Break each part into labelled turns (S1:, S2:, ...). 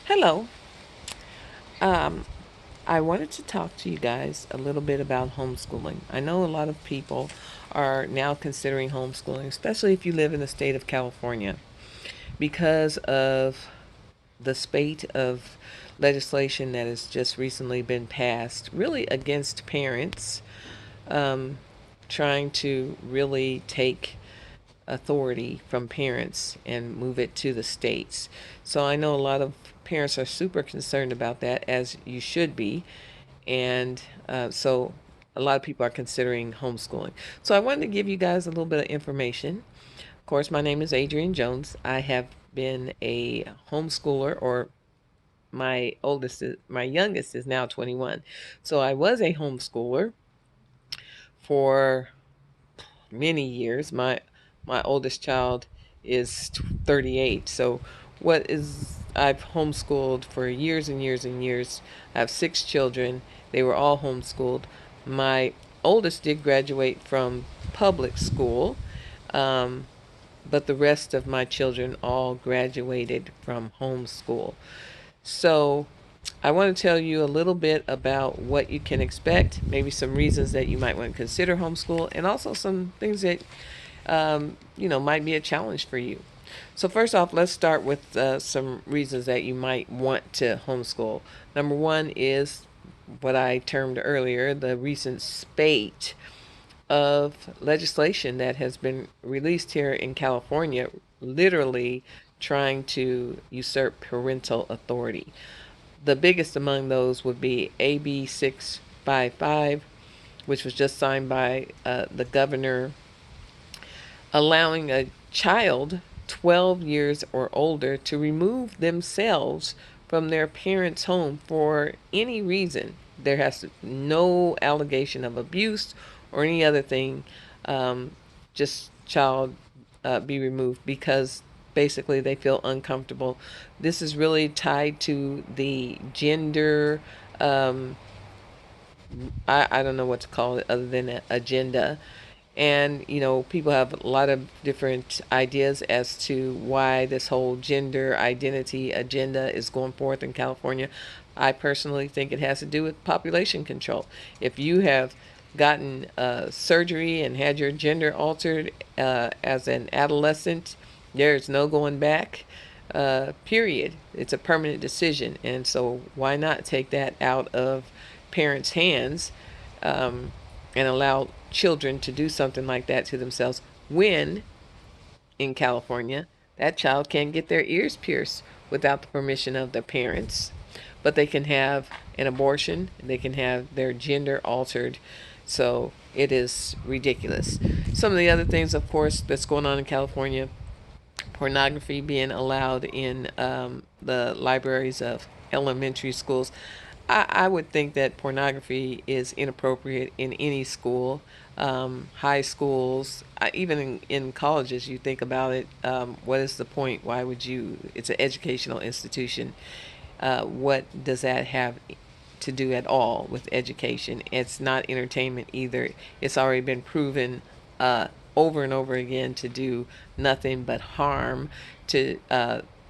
S1: Hello. Um, I wanted to talk to you guys a little bit about homeschooling. I know a lot of people are now considering homeschooling, especially if you live in the state of California, because of the spate of legislation that has just recently been passed, really against parents, um, trying to really take authority from parents and move it to the states. So I know a lot of parents are super concerned about that, as you should be. And so a lot of people are considering homeschooling. So I wanted to give you guys a little bit of information. Of course, my name is Adrienne Jones. I have been a homeschooler, or my youngest is now 21. So I was a homeschooler for many years. My oldest child is 38. So I've homeschooled for years and years and years. I have six children. They were all homeschooled. My oldest did graduate from public school, um, but the rest of my children all graduated from homeschool. So I want to tell you a little bit about what you can expect, maybe some reasons that you might want to consider homeschool, and also some things that might be a challenge for you. So first off, let's start with some reasons that you might want to homeschool. Number one is what I termed earlier, the recent spate of legislation that has been released here in California, literally trying to usurp parental authority. The biggest among those would be AB 655, which was just signed by the governor, allowing a child 12 years or older to remove themselves from their parents' home for any reason. There has to no allegation of abuse or any other thing. Just child be removed because basically they feel uncomfortable. This is really tied to the gender. Um, I don't know what to call it other than an agenda. And, people have a lot of different ideas as to why this whole gender identity agenda is going forth in California. I personally think it has to do with population control. If you have gotten surgery and had your gender altered as an adolescent, there's no going back, period. It's a permanent decision. And so, why not take that out of parents' hands? And allow children to do something like that to themselves when in California that child can get their ears pierced without the permission of their parents, but they can have an abortion, they can have their gender altered. So it is ridiculous. Some of the other things, of course, that's going on in California: pornography being allowed in the libraries of elementary schools. I would think that pornography is inappropriate in any school, high schools, even in colleges. You think about it. What is the point? Why would you? It's an educational institution. What does that have to do at all with education? It's not entertainment either. It's already been proven over and over again to do nothing but harm to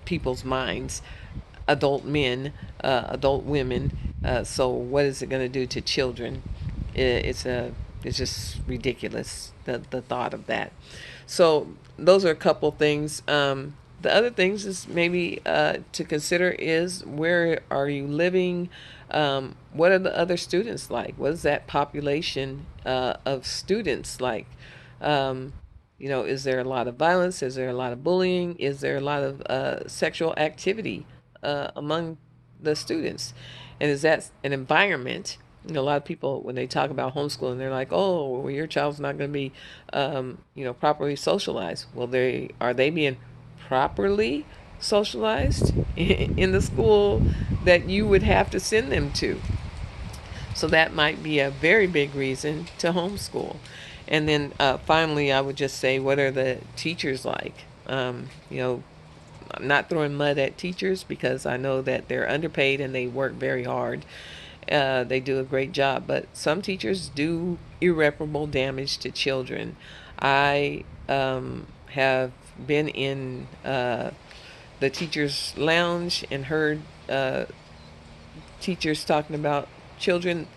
S1: people's minds, adult men, adult women. So what is it going to do to children? It's just ridiculous, the thought of that. So those are a couple things. The other things is maybe to consider is, where are you living? What are the other students like? What is that population of students like? Um, is there a lot of violence? Is there a lot of bullying? Is there a lot of sexual activity among the students? And is that an environment? A lot of people, when they talk about homeschooling, they're like, "Oh, well, your child's not going to be, properly socialized." Well, they being properly socialized in the school that you would have to send them to? So that might be a very big reason to homeschool. And then finally, I would just say, what are the teachers like? I'm not throwing mud at teachers, because I know that they're underpaid and they work very hard. They do a great job, but some teachers do irreparable damage to children. I have been in the teachers' lounge and heard teachers talking about children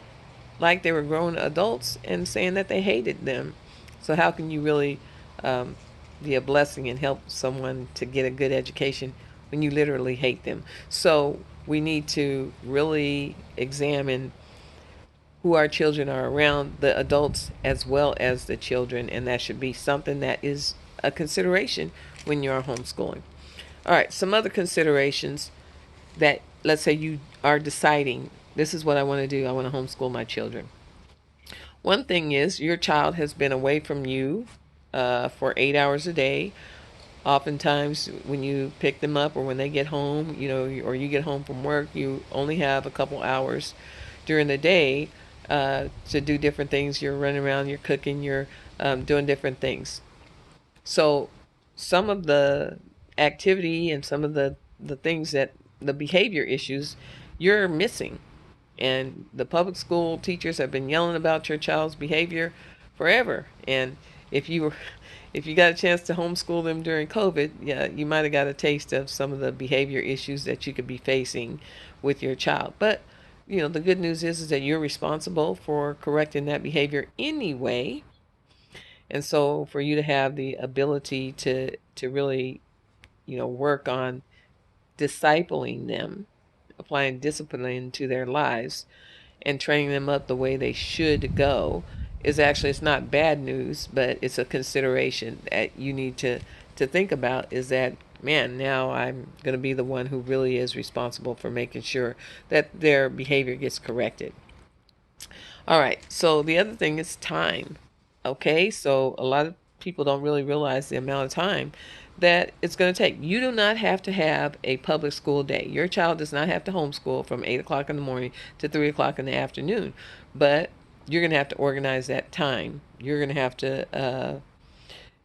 S1: like they were grown adults and saying that they hated them. So how can you really um, be a blessing and help someone to get a good education when you literally hate them? So we need to really examine who our children are around, the adults as well as the children, and that should be something that is a consideration when you are homeschooling. All right, some other considerations that, let's say you are deciding, this is what I want to do, I want to homeschool my children. One thing is your child has been away from you for 8 hours a day. Oftentimes, when you pick them up or when they get home, or you get home from work, you only have a couple hours during the day to do different things. You're running around, you're cooking, you're doing different things. So, some of the activity and some of the things that the behavior issues you're missing. And the public school teachers have been yelling about your child's behavior forever. And if you were, if you got a chance to homeschool them during COVID, yeah, you might have got a taste of some of the behavior issues that you could be facing with your child. But the good news is that you're responsible for correcting that behavior anyway. And so for you to have the ability to really, work on discipling them, applying discipline to their lives, and training them up the way they should go is actually, it's not bad news, but it's a consideration that you need to think about, is that, man, now I'm going to be the one who really is responsible for making sure that their behavior gets corrected. All right, so the other thing is time. Okay, so a lot of people don't really realize the amount of time that it's going to take. You do not have to have a public school day. Your child does not have to homeschool from 8 o'clock in the morning to 3 o'clock in the afternoon. But you're going to have to organize that time. You're going to have to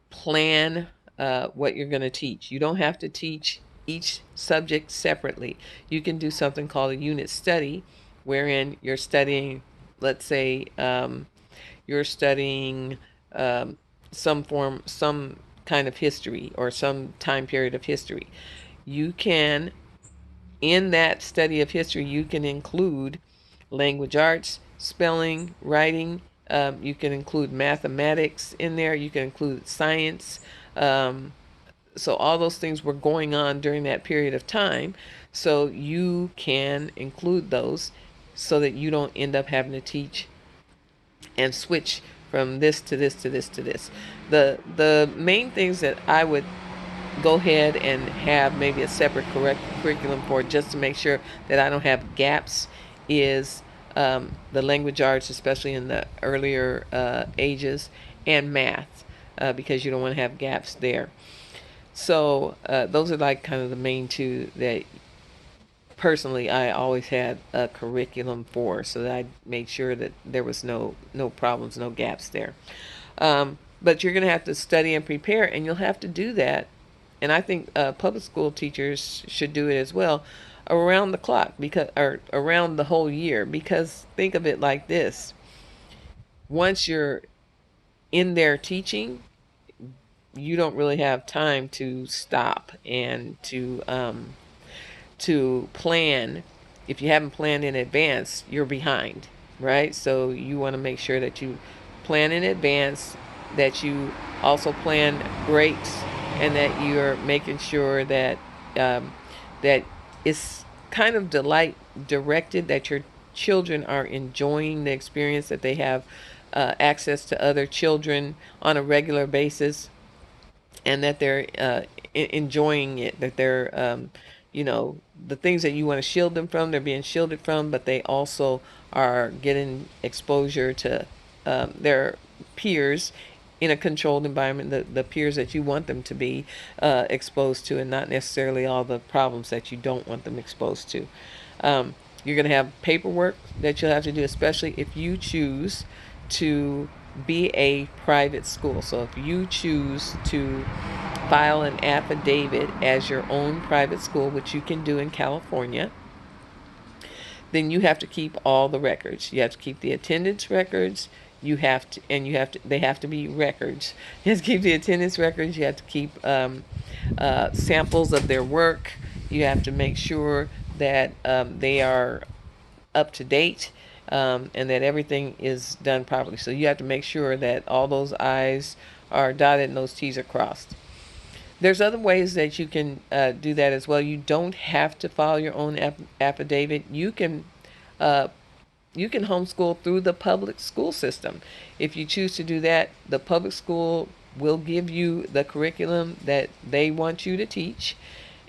S1: plan what you're going to teach. You don't have to teach each subject separately. You can do something called a unit study, wherein you're studying, let's say, you're studying some kind of history or some time period of history. You can, in that study of history, you can include language arts, spelling, writing. You can include mathematics in there. You can include science. So all those things were going on during that period of time. So you can include those so that you don't end up having to teach and switch from this to this to this to this. The main things that I would go ahead and have maybe a separate correct curriculum for, just to make sure that I don't have gaps, is the language arts, especially in the earlier ages, and math, because you don't want to have gaps there. So those are like kind of the main two that personally I always had a curriculum for, so that I made sure that there was no problems, no gaps there. But you're going to have to study and prepare, and you'll have to do that. And I think public school teachers should do it as well, around the clock, because, or around the whole year. Because think of it like this: once you're in there teaching, you don't really have time to stop and to plan. If you haven't planned in advance, you're behind, right? So you want to make sure that you plan in advance, that you also plan breaks, and that you're making sure that that it's kind of delight directed, that your children are enjoying the experience, that they have access to other children on a regular basis, and that they're enjoying it, that they're the things that you want to shield them from, they're being shielded from, but they also are getting exposure to their peers in a controlled environment, the peers that you want them to be exposed to, and not necessarily all the problems that you don't want them exposed to. You're going to have paperwork that you'll have to do, especially if you choose to be a private school. So if you choose to file an affidavit as your own private school, which you can do in California, then you have to keep all the records. You have to keep the attendance records. they have to be records. You have to keep the attendance records. You have to keep samples of their work. You have to make sure that they are up to date, and that everything is done properly. So you have to make sure that all those I's are dotted and those T's are crossed. There's other ways that you can do that as well. You don't have to file your own affidavit. Uh, you can homeschool through the public school system. If you choose to do that, the public school will give you the curriculum that they want you to teach,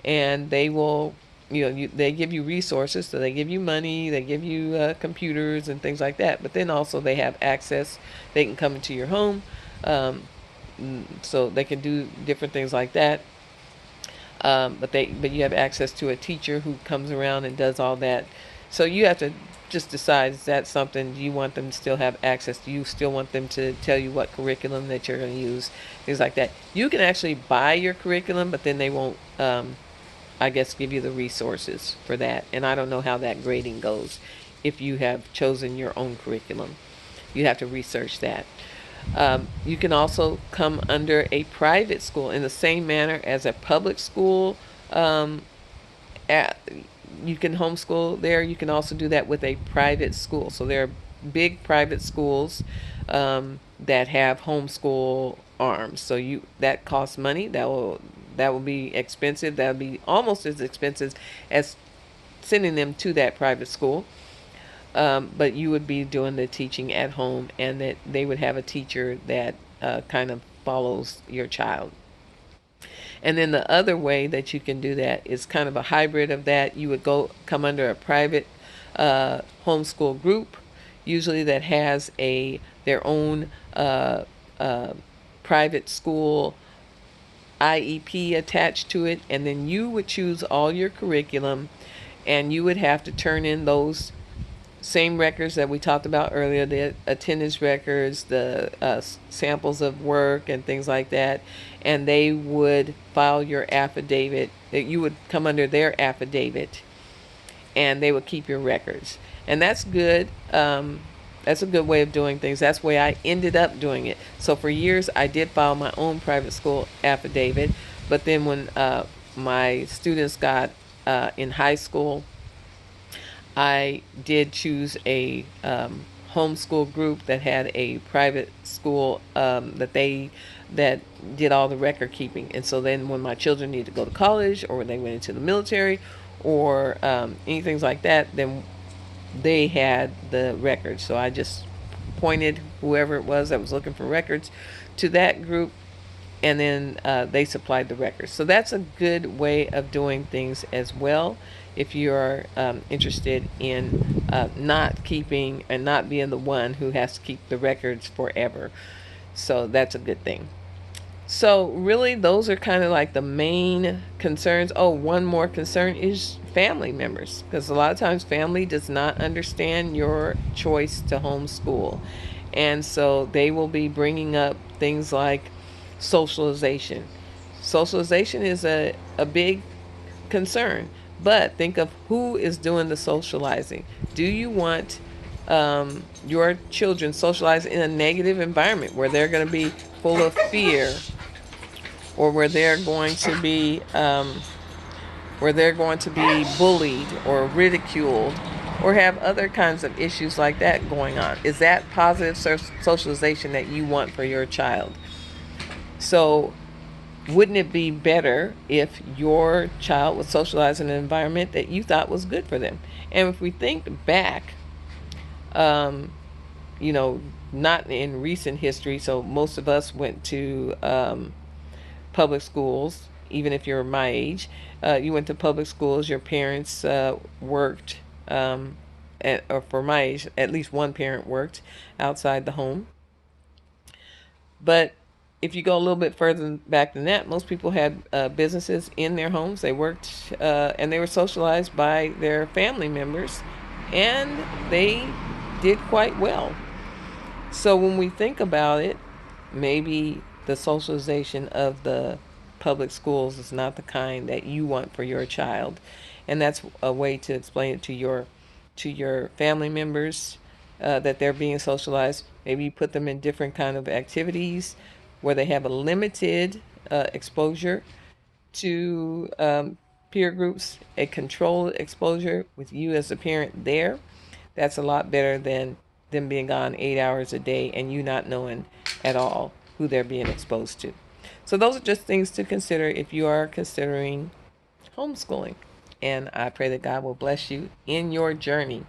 S1: and they will, they give you resources. So they give you money, they give you computers and things like that. But then also they have access. They can come into your home, so they can do different things like that. But you have access to a teacher who comes around and does all that. So you have to just decide, is that something you want them to still have access to? You still want them to tell you what curriculum that you're going to use, things like that. You can actually buy your curriculum, but then they won't, I guess, give you the resources for that. And I don't know how that grading goes if you have chosen your own curriculum. You have to research that. You can also come under a private school in the same manner as a public school. At, you can homeschool there. You can also do that with a private school. So there are big private schools that have homeschool arms. So that costs money. That will be expensive. That will be almost as expensive as sending them to that private school. But you would be doing the teaching at home, and that they would have a teacher that kind of follows your child. And then the other way that you can do that is kind of a hybrid of that. You would come under a private homeschool group, usually that has their own private school IEP attached to it, and then you would choose all your curriculum, and you would have to turn in those same records that we talked about earlier, the attendance records, the samples of work and things like that, and they would file your affidavit. That you would come under their affidavit, and they would keep your records. And that's good. That's a good way of doing things. That's the way I ended up doing it. So for years, I did file my own private school affidavit, but then when my students got in high school, I did choose a homeschool group that had a private school that did all the record keeping. And so then when my children needed to go to college, or when they went into the military, or anything like that, then they had the records. So I just pointed whoever it was that was looking for records to that group, and then they supplied the records. So that's a good way of doing things as well, if you're interested in not keeping and not being the one who has to keep the records forever. So that's a good thing. So really, those are kind of like the main concerns. Oh, one more concern is family members, because a lot of times family does not understand your choice to homeschool. And so they will be bringing up things like socialization. Socialization is a big concern, but think of who is doing the socializing. Do you want your children socialized in a negative environment where they're going to be full of fear, or where they're going to be bullied or ridiculed, or have other kinds of issues like that going on? Is that positive socialization that you want for your child? So wouldn't it be better if your child was socialized in an environment that you thought was good for them? And if we think back, not in recent history, so most of us went to public schools. Even if you're my age, you went to public schools, your parents worked, or for my age, at least one parent worked outside the home. But if you go a little bit further back than that, most people had businesses in their homes. They worked, and they were socialized by their family members, and they did quite well. So when we think about it, maybe the socialization of the public schools is not the kind that you want for your child. And that's a way to explain it to your family members. that they're being socialized. Maybe you put them in different kind of activities where they have a limited exposure to peer groups, a controlled exposure with you as a parent there. That's a lot better than them being gone 8 hours a day and you not knowing at all who they're being exposed to. So those are just things to consider if you are considering homeschooling. And I pray that God will bless you in your journey.